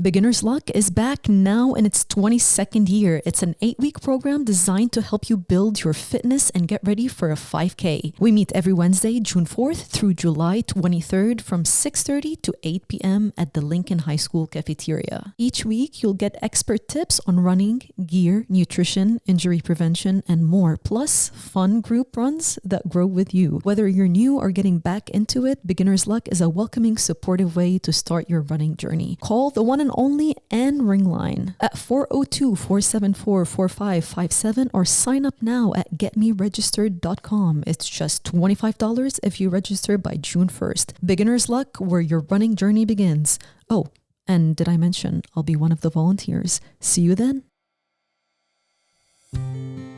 Beginner's Luck is back now in its 22nd year. It's an 8-week program designed to help you build your fitness and get ready for a 5K. We meet every Wednesday, June 4th through July 23rd from 6:30 to 8 p.m. at the Lincoln High School cafeteria. Each week, you'll get expert tips on running, gear, nutrition, injury prevention, and more, plus fun group runs that grow with you. Whether you're new or getting back into it, Beginner's Luck is a welcoming, supportive way to start your running journey. Call the one and only Anne Ringline at 402-474-4557 or sign up now at getmeregistered.com. It's just $25 if you register by June 1st. Beginner's Luck, where your running journey begins. Oh, and did I mention I'll be one of the volunteers? See you then.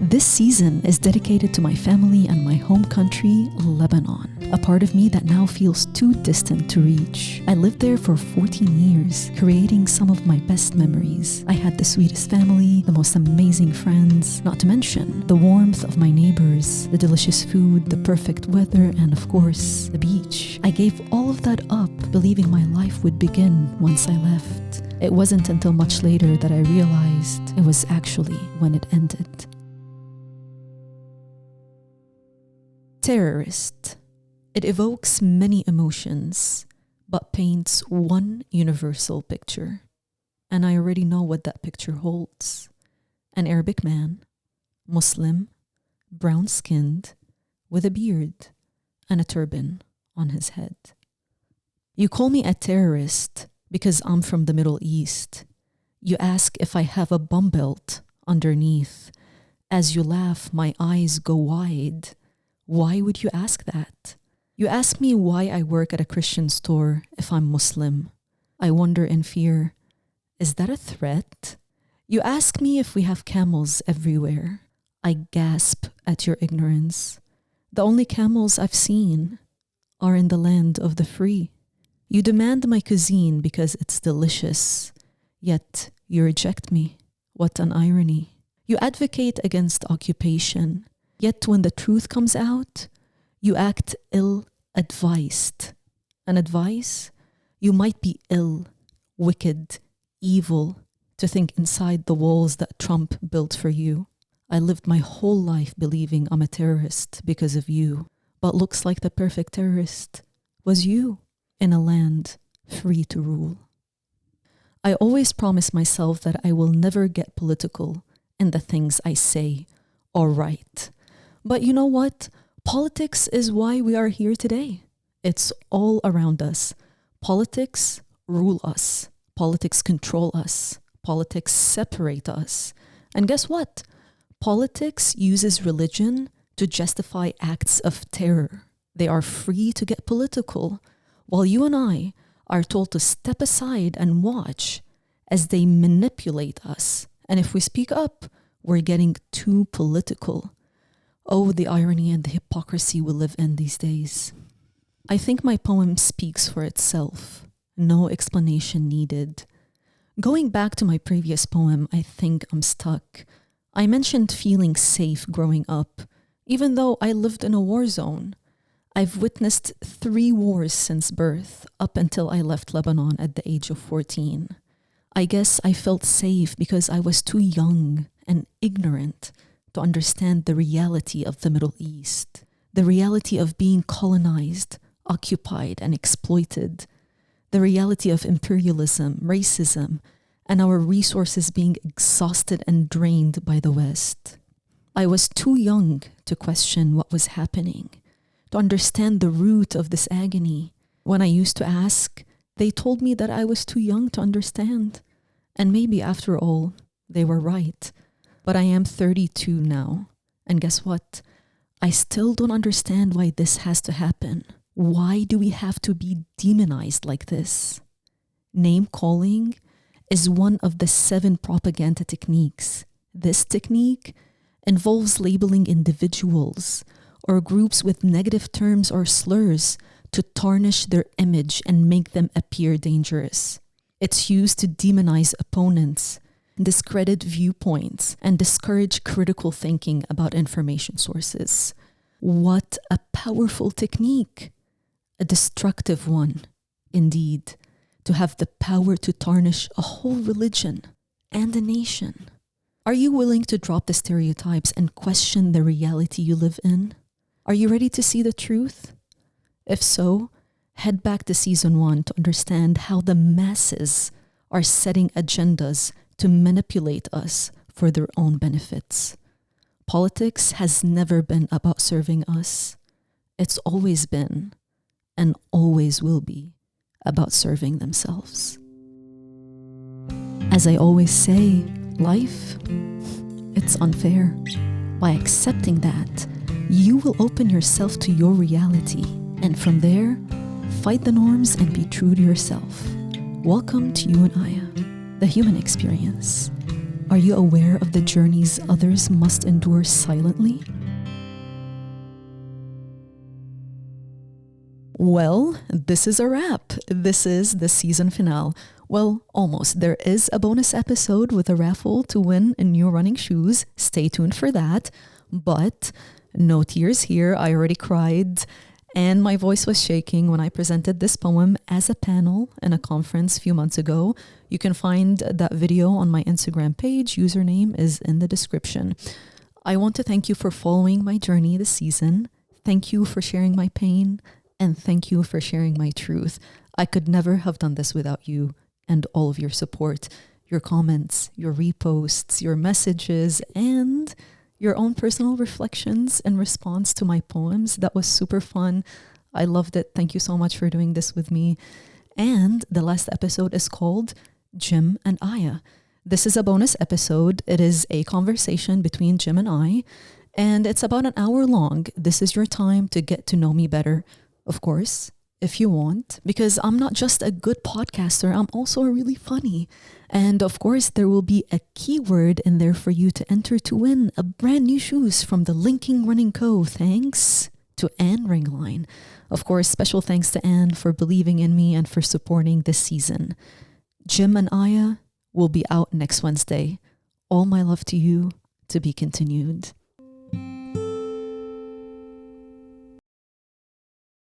This season is dedicated to my family and my home country, Lebanon, a part of me that now feels too distant to reach. I lived there for 14 years, creating some of my best memories. I had the sweetest family, the most amazing friends, not to mention the warmth of my neighbors, the delicious food, the perfect weather, and of course, the beach. I gave all of that up, believing my life would begin once I left. It wasn't until much later that I realized it was actually when it ended. Terrorist. It evokes many emotions, but paints one universal picture. And I already know what that picture holds. An Arabic man, Muslim, brown-skinned, with a beard and a turban on his head. You call me a terrorist because I'm from the Middle East. You ask if I have a bum belt underneath. As you laugh, my eyes go wide. Why would you ask that? You ask me why I work at a Christian store if I'm Muslim. I wonder in fear, is that a threat? You ask me if we have camels everywhere. I gasp at your ignorance. The only camels I've seen are in the land of the free. You demand my cuisine because it's delicious, yet you reject me. What an irony. You advocate against occupation, yet when the truth comes out, you act ill-advised. And advice? You might be ill, wicked, evil to think inside the walls that Trump built for you. I lived my whole life believing I'm a terrorist because of you, but looks like the perfect terrorist was you in a land free to rule. I always promise myself that I will never get political in the things I say or write. But you know what? Politics is why we are here today. It's all around us. Politics rule us. Politics control us. Politics separate us. And guess what? Politics uses religion to justify acts of terror. They are free to get political, while you and I are told to step aside and watch as they manipulate us. And if we speak up, we're getting too political. Oh, the irony and the hypocrisy we live in these days. I think my poem speaks for itself. No explanation needed. Going back to my previous poem, I think I'm stuck. I mentioned feeling safe growing up, even though I lived in a war zone. I've witnessed 3 wars since birth, up until I left Lebanon at the age of 14. I guess I felt safe because I was too young and ignorant to understand the reality of the Middle East, the reality of being colonized, occupied, and exploited, the reality of imperialism, racism, and our resources being exhausted and drained by the West. I was too young to question what was happening, to understand the root of this agony. When I used to ask, they told me that I was too young to understand. And maybe after all, they were right. But I am 32 now. And guess what? I still don't understand why this has to happen. Why do we have to be demonized like this? Name calling is one of the 7 propaganda techniques. This technique involves labeling individuals or groups with negative terms or slurs to tarnish their image and make them appear dangerous. It's used to demonize opponents, discredit viewpoints, and discourage critical thinking about information sources. What a powerful technique! A destructive one, indeed, to to have the power to tarnish a whole religion and a nation? Are you willing to drop the stereotypes and question the reality you live in? Are you ready to see the truth? If so, head back to season 1 to understand how the masses are setting agendas to manipulate us for their own benefits. Politics has never been about serving us. It's always been, and always will be, about serving themselves. As I always say, life, it's unfair. By accepting that, you will open yourself to your reality, and from there, fight the norms and be true to yourself. Welcome to You and Aya, the human experience. Are you aware of the journeys others must endure silently? Well, this is a wrap. This is the season finale. Well, almost. There is a bonus episode with a raffle to win new running shoes. Stay tuned for that. But no tears here. I already cried. And my voice was shaking when I presented this poem as a panel in a conference a few months ago. You can find that video on my Instagram page. Username is in the description. I want to thank you for following my journey this season. Thank you for sharing my pain. And thank you for sharing my truth. I could never have done this without you and all of your support, your comments, your reposts, your messages, and your own personal reflections in response to my poems. That was super fun. I loved it. Thank you so much for doing this with me. And the last episode is called Jim and Aya. This is a bonus episode. It is a conversation between Jim and I, and it's about an hour long. This is your time to get to know me better, of course, if you want, because I'm not just a good podcaster, I'm also really funny. And of course, there will be a keyword in there for you to enter to win a brand new shoes from the Linking Running Co. Thanks to Anne Ringline. Of course, special thanks to Anne for believing in me and for supporting this season. Jim and Aya will be out next Wednesday. All my love to you, to be continued.